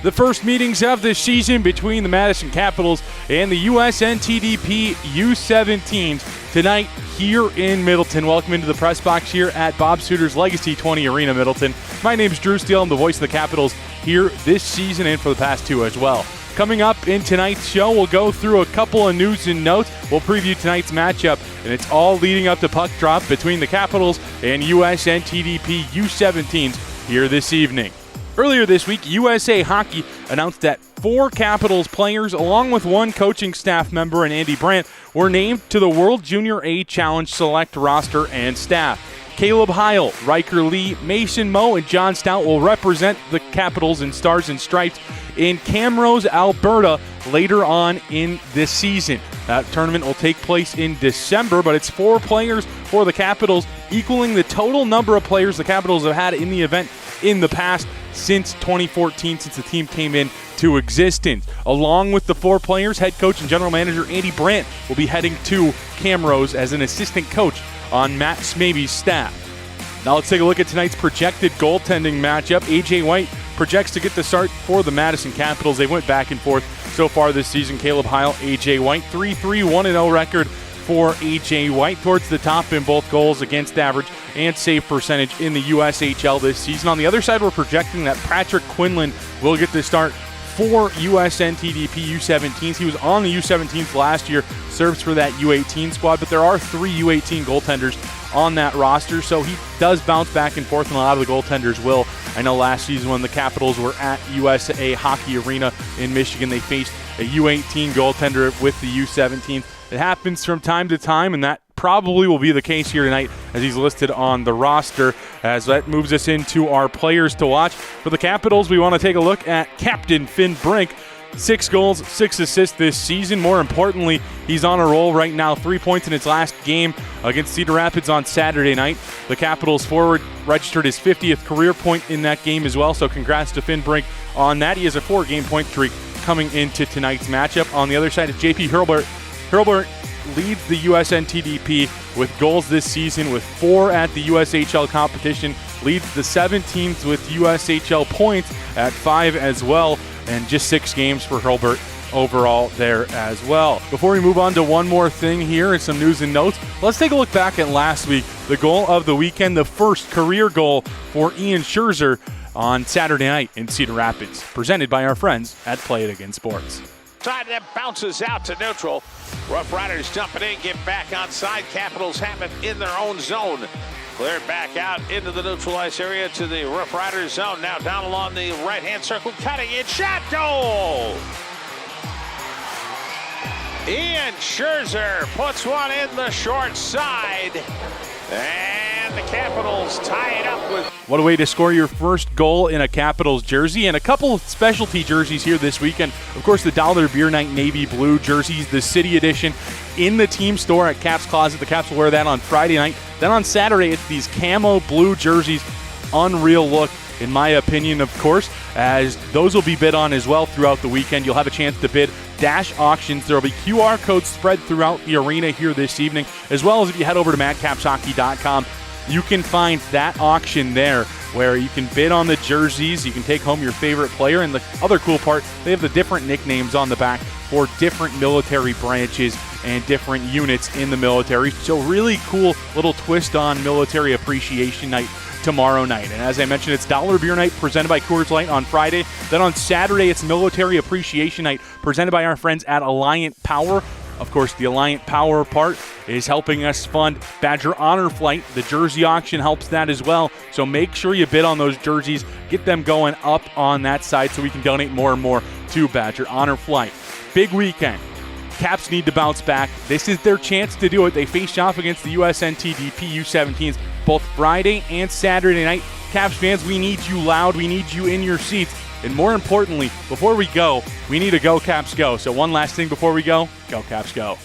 The first meetings of the season between the Madison Capitals and the USNTDP U17s tonight here in Middleton. Welcome into the press box here at Bob Suter's Legacy 20 Arena, Middleton. My name is Drew Steele. I'm the voice of the Capitals here this season and for the past two as well. Coming up in tonight's show, we'll go through a couple of news and notes. We'll preview tonight's matchup, and it's all leading up to puck drop between the Capitals and USNTDP U17s here this evening. Earlier this week, USA Hockey announced that 4 Capitals players, along with 1 coaching staff member and Andy Brandt, were named to the World Junior A Challenge Select roster and staff. Caleb Heil, Riker Lee, Mason Moe, and John Stout will represent the Capitals in Stars and Stripes in Camrose, Alberta later on in this season. That tournament will take place in December, but it's 4 players for the Capitals, equaling the total number of players the Capitals have had in the event in the past since 2014, since the team came into existence. Along with the 4 players, head coach and general manager Andy Brandt will be heading to Camrose as an assistant coach on Matt Smaby's staff. Now let's take a look at tonight's projected goaltending matchup. A.J. White projects to get the start for the Madison Capitals. They went back and forth so far this season. Caleb Heil, A.J. White, 3-3, 1-0 record for A.J. White, towards the top in both goals against average and save percentage in the USHL this season. On the other side, we're projecting that Patrick Quinlan will get the start for USNTDP U17s. He was on the U17s last year, serves for that U18 squad, but there are 3 U18 goaltenders on that roster, so he does bounce back and forth, and a lot of the goaltenders will. I know last season when the Capitals were at USA Hockey Arena in Michigan, they faced a U18 goaltender with the U17s. It happens from time to time, and that probably will be the case here tonight as he's listed on the roster. As that moves us into our players to watch. For the Capitals, we want to take a look at Captain Finn Brink. 6 goals, 6 assists this season. More importantly, he's on a roll right now. 3 points in his last game against Cedar Rapids on Saturday night. The Capitals forward registered his 50th career point in that game as well, so congrats to Finn Brink on that. He has a 4-game point streak coming into tonight's matchup. On the other side is JP Hurlburt. Hurlburt leads the USNTDP with goals this season with 4 at the USHL competition, leads the 17th with USHL points at 5 as well, and just 6 games for Hurlburt overall there as well. Before we move on to one more thing here and some news and notes, let's take a look back at last week. The goal of the weekend, the first career goal for Ian Scherzer on Saturday night in Cedar Rapids, presented by our friends at Play It Again Sports. Side that bounces out to neutral. Rough Riders jumping in, get back outside. Capitals have it in their own zone. Cleared back out into the neutralized area to the Rough Riders zone. Now down along the right-hand circle, cutting it, shot, goal! Ian Scherzer puts one in the short side. And the Capitals tie it up with... What a way to score your first goal in a Capitals jersey, and a couple of specialty jerseys here this weekend. Of course, the Dollar Beer Night Navy Blue jerseys, the City Edition, in the team store at Caps Closet. The Caps will wear that on Friday night. Then on Saturday, it's these camo blue jerseys. Unreal look, in my opinion, of course, as those will be bid on as well throughout the weekend. You'll have a chance to bid Dash Auctions. There will be QR codes spread throughout the arena here this evening, as well as if you head over to madcapshockey.com, you can find that auction there where you can bid on the jerseys. You can take home your favorite player, and the other cool part, they have the different nicknames on the back for different military branches and different units in the military. So really cool little twist on Military Appreciation Night tomorrow night. And as I mentioned, it's Dollar Beer Night presented by Coors Light on Friday. Then on Saturday, it's Military Appreciation Night presented by our friends at Alliant Power. Of course, the Alliant Power part is helping us fund Badger Honor Flight. The jersey auction helps that as well. So make sure you bid on those jerseys. Get them going up on that side so we can donate more and more to Badger Honor Flight. Big weekend. Caps need to bounce back. This is their chance to do it. They face off against the USNTDP U17s both Friday and Saturday night. Caps fans, we need you loud. We need you in your seats. And more importantly, before we go, we need to go Caps go. So one last thing before we go Caps go.